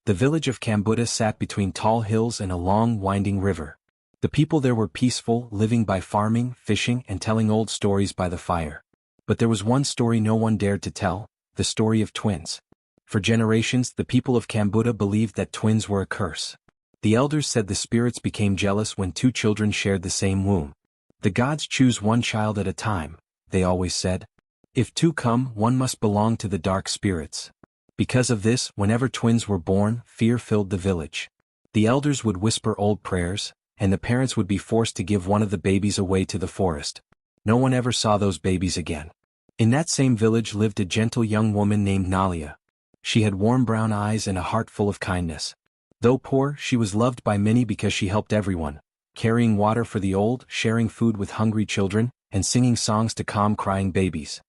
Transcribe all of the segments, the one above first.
The village of Kambuta sat between tall hills and a long, winding river. The people there were peaceful, living by farming, fishing, and telling old stories by the fire. But there was one story no one dared to tell, the story of twins. For generations, the people of Kambuta believed that twins were a curse. The elders said the spirits became jealous when two children shared the same womb. The gods choose one child at a time, they always said. If two come, one must belong to the dark spirits. Because of this, whenever twins were born, fear filled the village. The elders would whisper old prayers, and the parents would be forced to give one of the babies away to the forest. No one ever saw those babies again. In that same village lived a gentle young woman named Nalia. She had warm brown eyes and a heart full of kindness. Though poor, she was loved by many because she helped everyone, carrying water for the old, sharing food with hungry children, and singing songs to calm crying babies.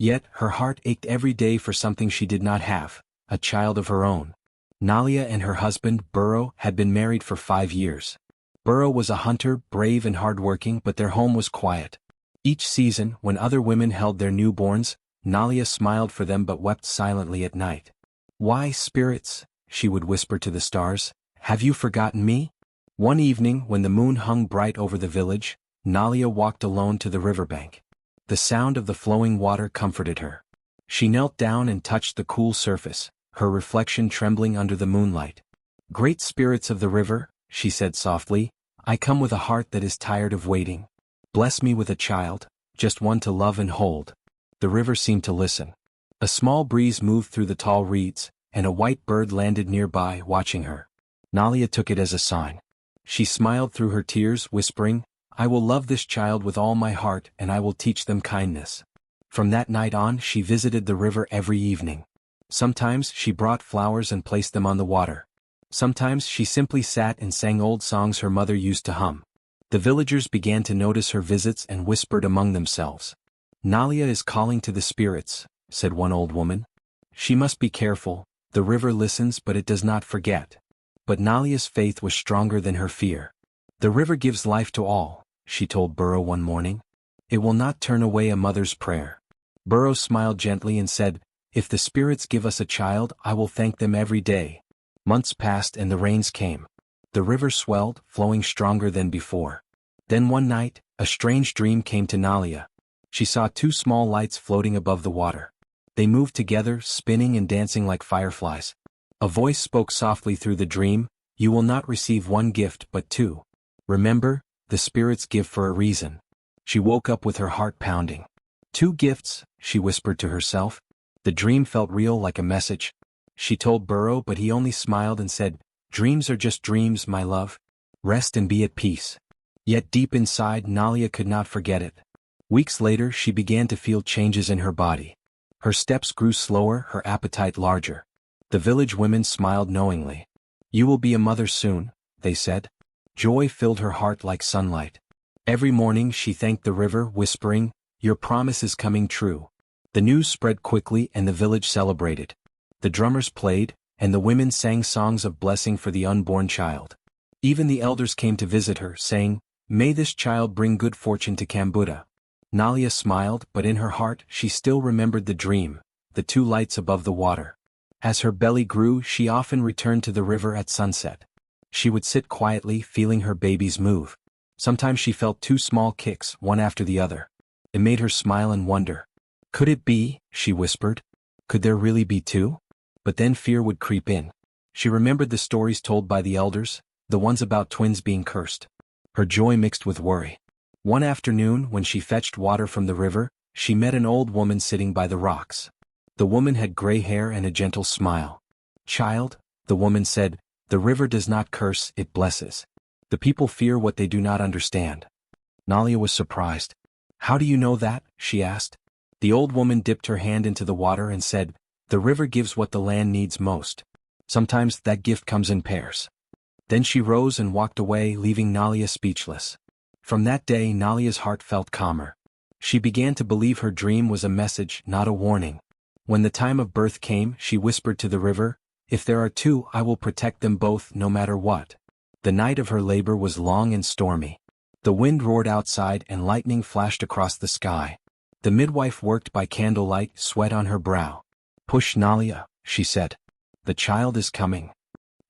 Yet, her heart ached every day for something she did not have, a child of her own. Nalia and her husband, Burro, had been married for 5 years. Burro was a hunter, brave and hardworking, but their home was quiet. Each season, when other women held their newborns, Nalia smiled for them but wept silently at night. "Why, spirits," she would whisper to the stars, "have you forgotten me?" One evening, when the moon hung bright over the village, Nalia walked alone to the riverbank. The sound of the flowing water comforted her. She knelt down and touched the cool surface, her reflection trembling under the moonlight. "Great spirits of the river," she said softly, "I come with a heart that is tired of waiting. Bless me with a child, just one to love and hold." The river seemed to listen. A small breeze moved through the tall reeds, and a white bird landed nearby, watching her. Nalia took it as a sign. She smiled through her tears, whispering, "I will love this child with all my heart and I will teach them kindness." From that night on, she visited the river every evening. Sometimes she brought flowers and placed them on the water. Sometimes she simply sat and sang old songs her mother used to hum. The villagers began to notice her visits and whispered among themselves. "Nalia is calling to the spirits," said one old woman. "She must be careful, the river listens but it does not forget." But Nalia's faith was stronger than her fear. "The river gives life to all," she told Burro one morning. "It will not turn away a mother's prayer." Burro smiled gently and said, "If the spirits give us a child, I will thank them every day." Months passed and the rains came. The river swelled, flowing stronger than before. Then one night, a strange dream came to Nalia. She saw two small lights floating above the water. They moved together, spinning and dancing like fireflies. A voice spoke softly through the dream, "You will not receive one gift but two. Remember, the spirits give for a reason." She woke up with her heart pounding. "Two gifts," she whispered to herself. The dream felt real, like a message. She told Burro, but he only smiled and said, "Dreams are just dreams, my love. Rest and be at peace." Yet deep inside, Nalia could not forget it. Weeks later, she began to feel changes in her body. Her steps grew slower, her appetite larger. The village women smiled knowingly. "You will be a mother soon," they said. Joy filled her heart like sunlight. Every morning she thanked the river, whispering, "Your promise is coming true." The news spread quickly and the village celebrated. The drummers played, and the women sang songs of blessing for the unborn child. Even the elders came to visit her, saying, "May this child bring good fortune to Kambuta." Nalia smiled, but in her heart she still remembered the dream, the two lights above the water. As her belly grew, she often returned to the river at sunset. She would sit quietly, feeling her babies move. Sometimes she felt two small kicks, one after the other. It made her smile and wonder. "Could it be?" she whispered. "Could there really be two?" But then fear would creep in. She remembered the stories told by the elders, the ones about twins being cursed. Her joy mixed with worry. One afternoon, when she fetched water from the river, she met an old woman sitting by the rocks. The woman had gray hair and a gentle smile. "Child," the woman said, "the river does not curse, it blesses. The people fear what they do not understand." Nalia was surprised. "How do you know that?" she asked. The old woman dipped her hand into the water and said, "The river gives what the land needs most. Sometimes that gift comes in pairs." Then she rose and walked away, leaving Nalia speechless. From that day, Nalia's heart felt calmer. She began to believe her dream was a message, not a warning. When the time of birth came, she whispered to the river, "If there are two, I will protect them both, no matter what." The night of her labor was long and stormy. The wind roared outside and lightning flashed across the sky. The midwife worked by candlelight, sweat on her brow. "Push, Nalia," she said. "The child is coming."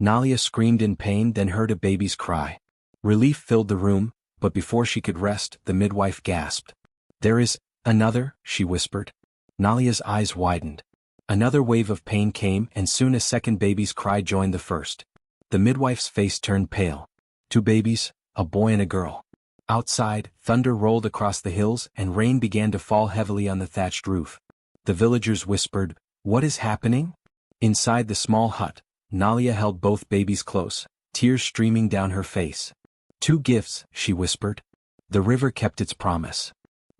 Nalia screamed in pain, then heard a baby's cry. Relief filled the room, but before she could rest, the midwife gasped. "There is another," she whispered. Nalia's eyes widened. Another wave of pain came, and soon a second baby's cry joined the first. The midwife's face turned pale. 2 babies, a boy and a girl. Outside, thunder rolled across the hills and rain began to fall heavily on the thatched roof. The villagers whispered, "What is happening?" Inside the small hut, Nalia held both babies close, tears streaming down her face. "2 gifts," she whispered. The river kept its promise.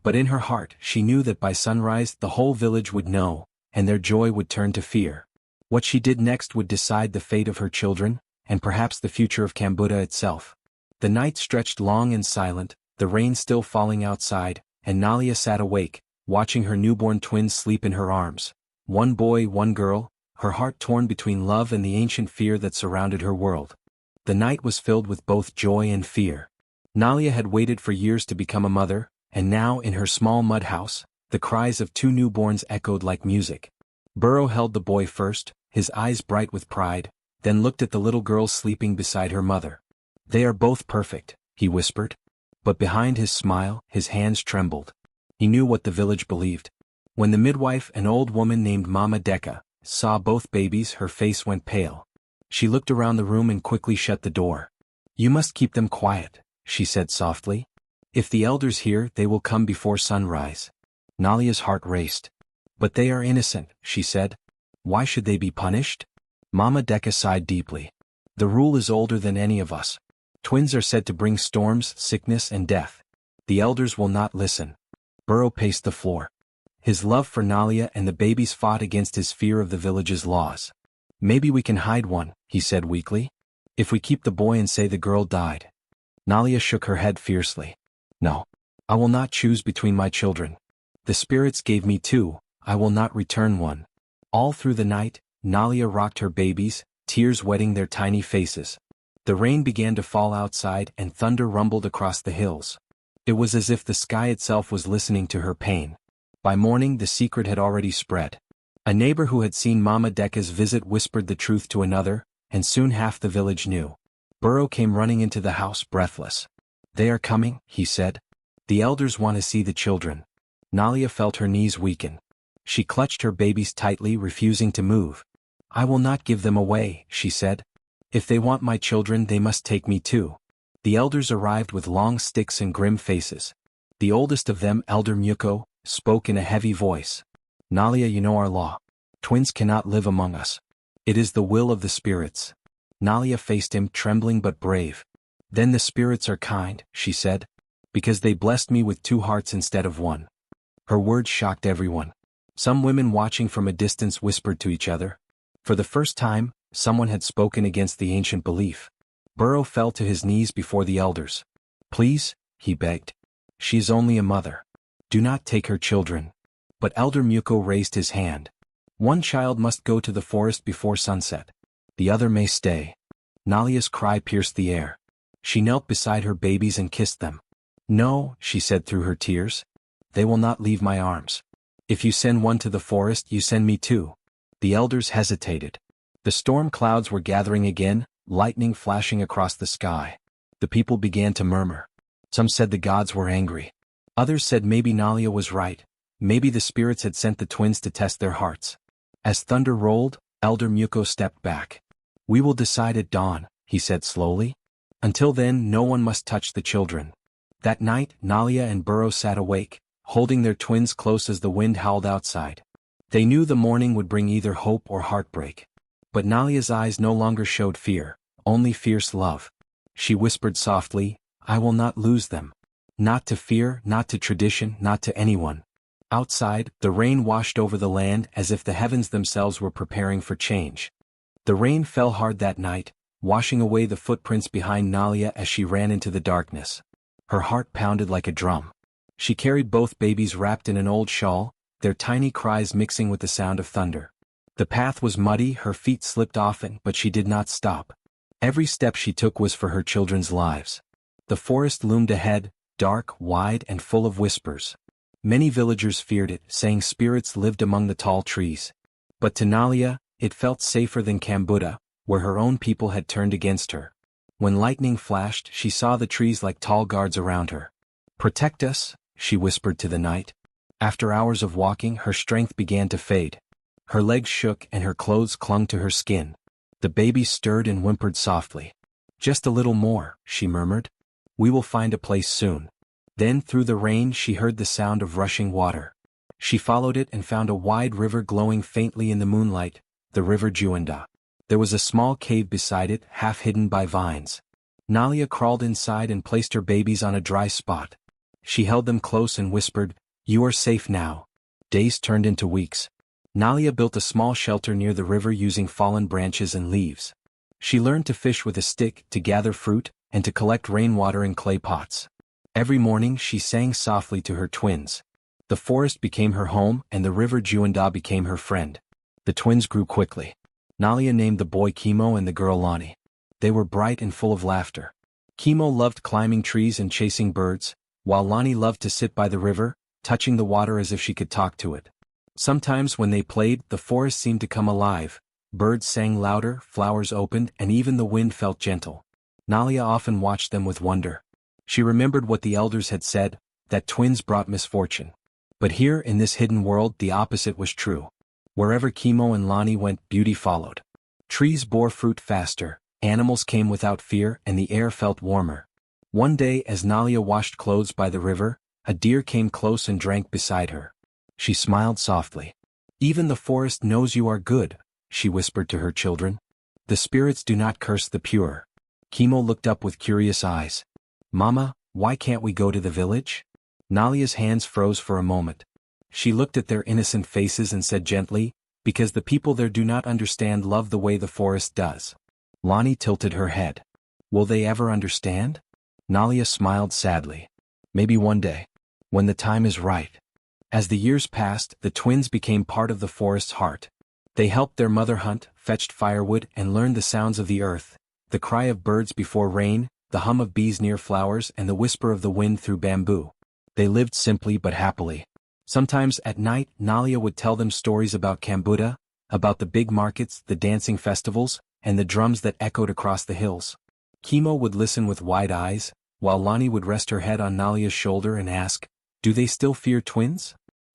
But in her heart she knew that by sunrise the whole village would know, and their joy would turn to fear. What she did next would decide the fate of her children, and perhaps the future of Kambuda itself. The night stretched long and silent, the rain still falling outside, and Nalia sat awake, watching her newborn twins sleep in her arms. 1 boy, 1 girl, her heart torn between love and the ancient fear that surrounded her world. The night was filled with both joy and fear. Nalia had waited for years to become a mother, and now in her small mud house, the cries of 2 newborns echoed like music. Burrow held the boy first, his eyes bright with pride, then looked at the little girl sleeping beside her mother. "They are both perfect," he whispered. But behind his smile, his hands trembled. He knew what the village believed. When the midwife, an old woman named Mama Deka, saw both babies, her face went pale. She looked around the room and quickly shut the door. "You must keep them quiet," she said softly. "If the elders hear, they will come before sunrise." Nalia's heart raced. "But they are innocent," she said. "Why should they be punished?" Mama Deka sighed deeply. "The rule is older than any of us. Twins are said to bring storms, sickness, and death. The elders will not listen." Burrow paced the floor. His love for Nalia and the babies fought against his fear of the village's laws. "Maybe we can hide one," he said weakly. "If we keep the boy and say the girl died." Nalia shook her head fiercely. "No. I will not choose between my children. The spirits gave me 2, I will not return one." All through the night, Nalia rocked her babies, tears wetting their tiny faces. The rain began to fall outside and thunder rumbled across the hills. It was as if the sky itself was listening to her pain. By morning the secret had already spread. A neighbor who had seen Mama Deka's visit whispered the truth to another, and soon half the village knew. Burrow came running into the house breathless. "They are coming," he said. "The elders want to see the children." Nalia felt her knees weaken. She clutched her babies tightly, refusing to move. "I will not give them away," she said. "If they want my children, they must take me too." The elders arrived with long sticks and grim faces. The oldest of them, Elder Muko, spoke in a heavy voice. "Nalia, you know our law. Twins cannot live among us. It is the will of the spirits." Nalia faced him, trembling but brave. "Then the spirits are kind," she said, "because they blessed me with 2 hearts instead of 1. Her words shocked everyone. Some women watching from a distance whispered to each other. For the first time, someone had spoken against the ancient belief. Burrow fell to his knees before the elders. "Please," he begged. "She is only a mother. Do not take her children." But Elder Muko raised his hand. "1 child must go to the forest before sunset. The other may stay." Nalia's cry pierced the air. She knelt beside her babies and kissed them. "No," she said through her tears. "They will not leave my arms. If you send 1 to the forest, you send me 2. The elders hesitated. The storm clouds were gathering again, lightning flashing across the sky. The people began to murmur. Some said the gods were angry. Others said maybe Nalia was right. Maybe the spirits had sent the twins to test their hearts. As thunder rolled, Elder Muko stepped back. "We will decide at dawn," he said slowly. "Until then, no one must touch the children." That night, Nalia and Burrow sat awake, holding their twins close as the wind howled outside. They knew the morning would bring either hope or heartbreak. But Nalia's eyes no longer showed fear, only fierce love. She whispered softly, "I will not lose them. Not to fear, not to tradition, not to anyone." Outside, the rain washed over the land as if the heavens themselves were preparing for change. The rain fell hard that night, washing away the footprints behind Nalia as she ran into the darkness. Her heart pounded like a drum. She carried both babies wrapped in an old shawl, their tiny cries mixing with the sound of thunder. The path was muddy, her feet slipped often, but she did not stop. Every step she took was for her children's lives. The forest loomed ahead, dark, wide, and full of whispers. Many villagers feared it, saying spirits lived among the tall trees. But to Nalia, it felt safer than Kambuda, where her own people had turned against her. When lightning flashed, she saw the trees like tall guards around her. "Protect us," she whispered to the night. After hours of walking, her strength began to fade. Her legs shook and her clothes clung to her skin. The baby stirred and whimpered softly. "Just a little more," she murmured. "We will find a place soon." Then through the rain she heard the sound of rushing water. She followed it and found a wide river glowing faintly in the moonlight, the river Juanda. There was a small cave beside it, half hidden by vines. Nalia crawled inside and placed her babies on a dry spot. She held them close and whispered, "You are safe now." Days turned into weeks. Nalia built a small shelter near the river using fallen branches and leaves. She learned to fish with a stick, to gather fruit, and to collect rainwater in clay pots. Every morning she sang softly to her twins. The forest became her home and the river Juanda became her friend. The twins grew quickly. Nalia named the boy Kimo and the girl Lani. They were bright and full of laughter. Kimo loved climbing trees and chasing birds, while Lani loved to sit by the river, touching the water as if she could talk to it. Sometimes when they played, the forest seemed to come alive. Birds sang louder, flowers opened, and even the wind felt gentle. Nalia often watched them with wonder. She remembered what the elders had said, that twins brought misfortune. But here in this hidden world the opposite was true. Wherever Kimo and Lani went, beauty followed. Trees bore fruit faster, animals came without fear, and the air felt warmer. One day as Nalia washed clothes by the river, a deer came close and drank beside her. She smiled softly. "Even the forest knows you are good," she whispered to her children. "The spirits do not curse the pure." Kimo looked up with curious eyes. "Mama, why can't we go to the village?" Nalia's hands froze for a moment. She looked at their innocent faces and said gently, "Because the people there do not understand love the way the forest does." Lani tilted her head. "Will they ever understand?" Nalia smiled sadly. "Maybe one day. When the time is right." As the years passed, the twins became part of the forest's heart. They helped their mother hunt, fetched firewood, and learned the sounds of the earth, the cry of birds before rain, the hum of bees near flowers, and the whisper of the wind through bamboo. They lived simply but happily. Sometimes at night, Nalia would tell them stories about Kambuda, about the big markets, the dancing festivals, and the drums that echoed across the hills. Kimo would listen with wide eyes, while Lani would rest her head on Nalia's shoulder and ask, "Do they still fear twins?"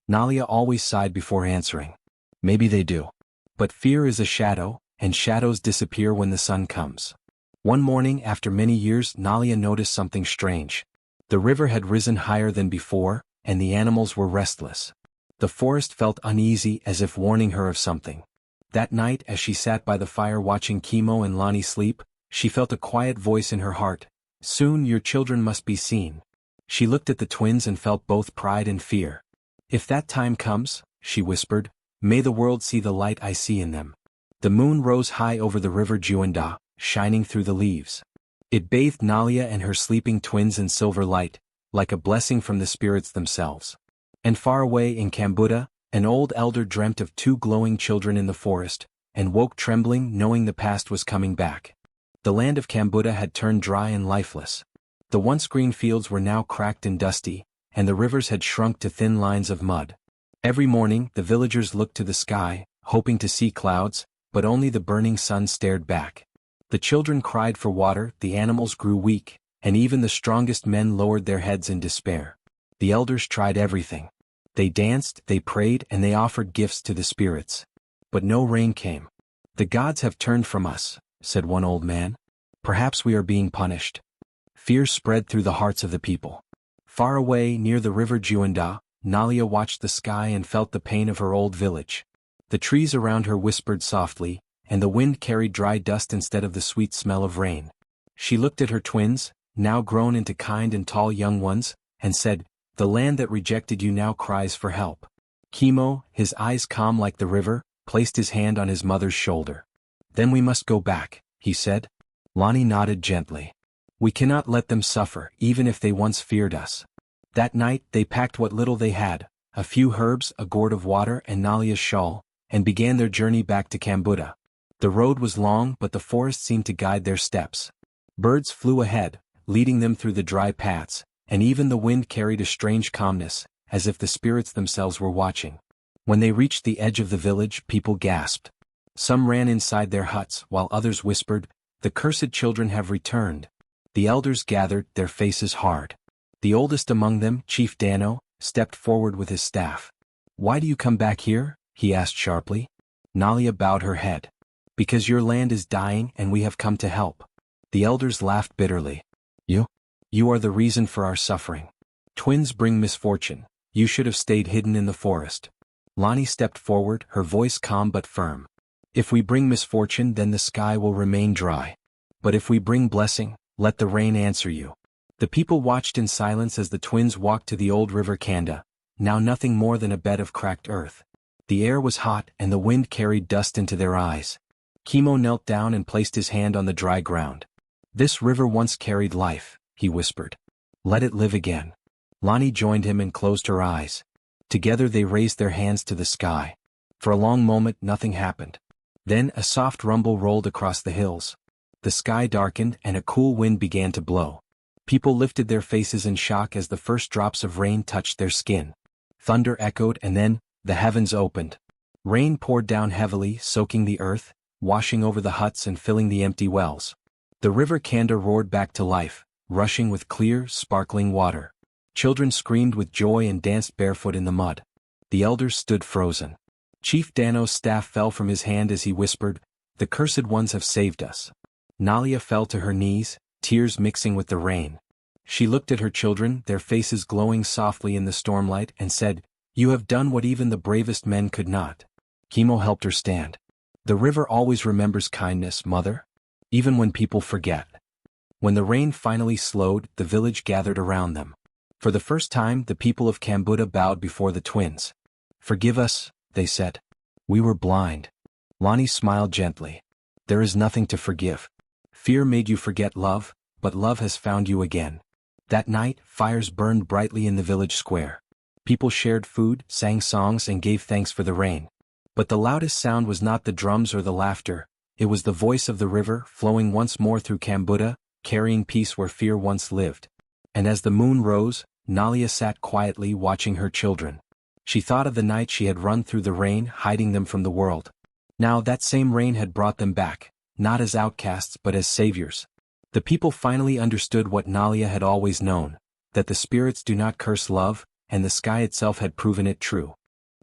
Nalia always sighed before answering. "Maybe they do. But fear is a shadow, and shadows disappear when the sun comes." One morning after many years, Nalia noticed something strange. The river had risen higher than before, and the animals were restless. The forest felt uneasy, as if warning her of something. That night, as she sat by the fire watching Kimo and Lani sleep, she felt a quiet voice in her heart. "Soon your children must be seen." She looked at the twins and felt both pride and fear. "If that time comes," she whispered, "may the world see the light I see in them." The moon rose high over the river Juanda, shining through the leaves. It bathed Nalia and her sleeping twins in silver light, like a blessing from the spirits themselves. And far away in Kambuda, an old elder dreamt of two glowing children in the forest, and woke trembling, knowing the past was coming back. The land of Kambuda had turned dry and lifeless. The once green fields were now cracked and dusty, and the rivers had shrunk to thin lines of mud. Every morning, the villagers looked to the sky, hoping to see clouds, but only the burning sun stared back. The children cried for water, the animals grew weak, and even the strongest men lowered their heads in despair. The elders tried everything. They danced, they prayed, and they offered gifts to the spirits. But no rain came. "The gods have turned from us," said one old man. "Perhaps we are being punished." Fear spread through the hearts of the people. Far away, near the river Juanda, Nalia watched the sky and felt the pain of her old village. The trees around her whispered softly, and the wind carried dry dust instead of the sweet smell of rain. She looked at her twins, now grown into kind and tall young ones, and said, "The land that rejected you now cries for help." Kimo, his eyes calm like the river, placed his hand on his mother's shoulder. "Then we must go back," he said. Lani nodded gently. "We cannot let them suffer, even if they once feared us." That night they packed what little they had, a few herbs, a gourd of water, and Nalia's shawl, and began their journey back to Kambuda. The road was long, but the forest seemed to guide their steps. Birds flew ahead, leading them through the dry paths, and even the wind carried a strange calmness, as if the spirits themselves were watching. When they reached the edge of the village, people gasped. Some ran inside their huts while others whispered, "The cursed children have returned." The elders gathered, their faces hard. The oldest among them, Chief Dano, stepped forward with his staff. "Why do you come back here?" he asked sharply. Nalia bowed her head. "Because your land is dying and we have come to help." The elders laughed bitterly. You are the reason for our suffering. Twins bring misfortune. You should have stayed hidden in the forest." Lonnie stepped forward, her voice calm but firm. "If we bring misfortune, then the sky will remain dry. But if we bring blessing, let the rain answer you." The people watched in silence as the twins walked to the old river Kanda, now nothing more than a bed of cracked earth. The air was hot and the wind carried dust into their eyes. Chemo knelt down and placed his hand on the dry ground. "This river once carried life," he whispered. "Let it live again." Lonnie joined him and closed her eyes. Together they raised their hands to the sky. For a long moment nothing happened. Then a soft rumble rolled across the hills. The sky darkened and a cool wind began to blow. People lifted their faces in shock as the first drops of rain touched their skin. Thunder echoed and then, the heavens opened. Rain poured down heavily, soaking the earth, washing over the huts and filling the empty wells. The river Kanda roared back to life, rushing with clear, sparkling water. Children screamed with joy and danced barefoot in the mud. The elders stood frozen. Chief Dano's staff fell from his hand as he whispered, "The cursed ones have saved us." Nalia fell to her knees, tears mixing with the rain. She looked at her children, their faces glowing softly in the stormlight, and said, "You have done what even the bravest men could not." Chemo helped her stand. "The river always remembers kindness, Mother. Even when people forget." When the rain finally slowed, the village gathered around them. For the first time, the people of Kambuda bowed before the twins. "Forgive us," they said. "We were blind." Lonnie smiled gently. "There is nothing to forgive. Fear made you forget love, but love has found you again." That night, fires burned brightly in the village square. People shared food, sang songs, and gave thanks for the rain. But the loudest sound was not the drums or the laughter, it was the voice of the river flowing once more through Kambuda, carrying peace where fear once lived. And as the moon rose, Nalia sat quietly watching her children. She thought of the night she had run through the rain, hiding them from the world. Now that same rain had brought them back, not as outcasts but as saviors. The people finally understood what Nalia had always known, that the spirits do not curse love, and the sky itself had proven it true.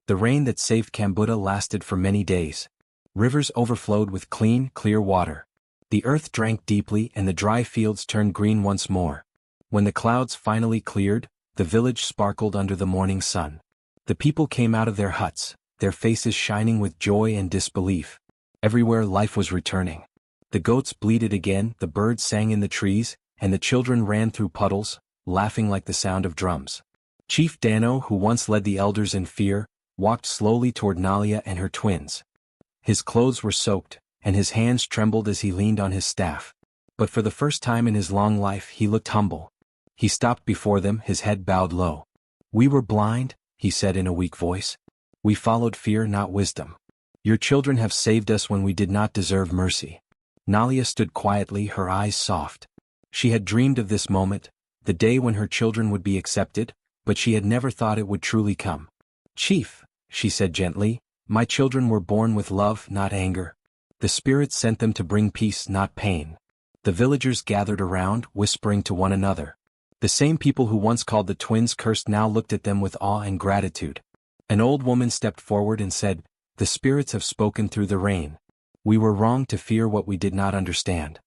The rain that saved Kambuda lasted for many days. Rivers overflowed with clean, clear water. The earth drank deeply and the dry fields turned green once more. When the clouds finally cleared, the village sparkled under the morning sun. The people came out of their huts, their faces shining with joy and disbelief. Everywhere life was returning. The goats bleated again, the birds sang in the trees, and the children ran through puddles, laughing like the sound of drums. Chief Dano, who once led the elders in fear, walked slowly toward Nalia and her twins. His clothes were soaked, and his hands trembled as he leaned on his staff. But for the first time in his long life he looked humble. He stopped before them, his head bowed low. "We were blind," he said in a weak voice. "We followed fear, not wisdom. Your children have saved us when we did not deserve mercy." Nalia stood quietly, her eyes soft. She had dreamed of this moment, the day when her children would be accepted, but she had never thought it would truly come. "Chief," she said gently, "my children were born with love, not anger. The spirits sent them to bring peace, not pain." The villagers gathered around, whispering to one another. The same people who once called the twins cursed now looked at them with awe and gratitude. An old woman stepped forward and said, "The spirits have spoken through the rain. We were wrong to fear what we did not understand."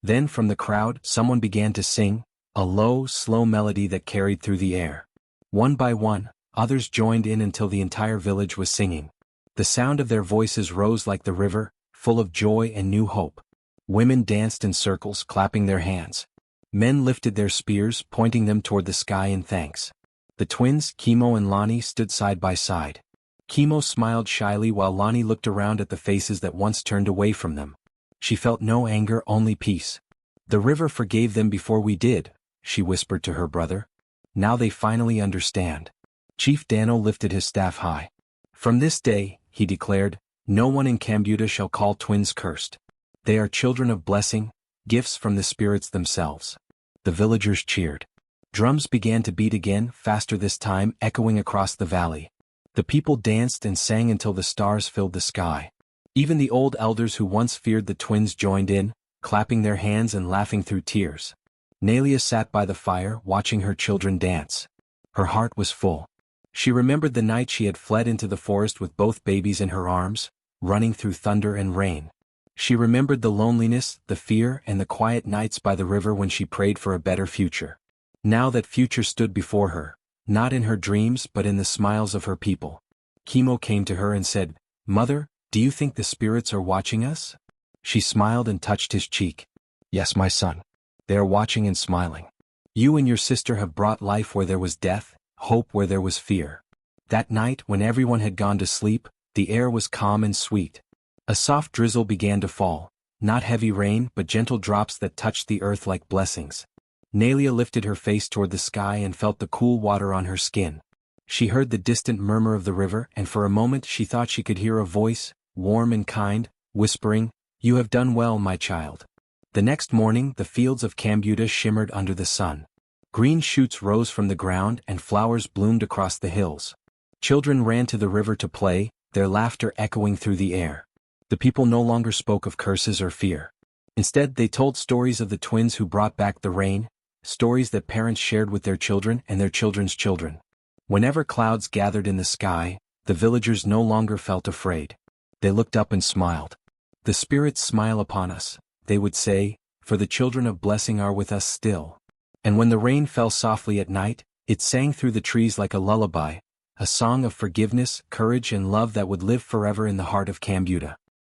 Then from the crowd, someone began to sing, a low, slow melody that carried through the air. One by one, others joined in until the entire village was singing. The sound of their voices rose like the river, full of joy and new hope. Women danced in circles, clapping their hands. Men lifted their spears, pointing them toward the sky in thanks. The twins, Chemo and Lonnie, stood side by side. Chemo smiled shyly while Lonnie looked around at the faces that once turned away from them. She felt no anger, only peace. "The river forgave them before we did," she whispered to her brother. "Now they finally understand." Chief Dano lifted his staff high. "From this day," he declared, "no one in Kambuda shall call twins cursed. They are children of blessing, gifts from the spirits themselves." The villagers cheered. Drums began to beat again, faster this time, echoing across the valley. The people danced and sang until the stars filled the sky. Even the old elders who once feared the twins joined in, clapping their hands and laughing through tears. Nelia sat by the fire watching her children dance. Her heart was full. She remembered the night she had fled into the forest with both babies in her arms, running through thunder and rain. She remembered the loneliness, the fear, and the quiet nights by the river when she prayed for a better future. Now that future stood before her, not in her dreams but in the smiles of her people. Chemo came to her and said, "Mother, do you think the spirits are watching us?" She smiled and touched his cheek. "Yes, my son. They are watching and smiling. You and your sister have brought life where there was death, hope where there was fear." That night, when everyone had gone to sleep, the air was calm and sweet. A soft drizzle began to fall, not heavy rain but gentle drops that touched the earth like blessings. Nelia lifted her face toward the sky and felt the cool water on her skin. She heard the distant murmur of the river, and for a moment she thought she could hear a voice, warm and kind, whispering, "You have done well, my child." The next morning the fields of Cambuda shimmered under the sun. Green shoots rose from the ground and flowers bloomed across the hills. Children ran to the river to play, their laughter echoing through the air. The people no longer spoke of curses or fear. Instead, they told stories of the twins who brought back the rain, stories that parents shared with their children and their children's children. Whenever clouds gathered in the sky, the villagers no longer felt afraid. They looked up and smiled. "The spirits smile upon us," they would say, "for the children of blessing are with us still." And when the rain fell softly at night, it sang through the trees like a lullaby, a song of forgiveness, courage and love that would live forever in the heart of Cambuda.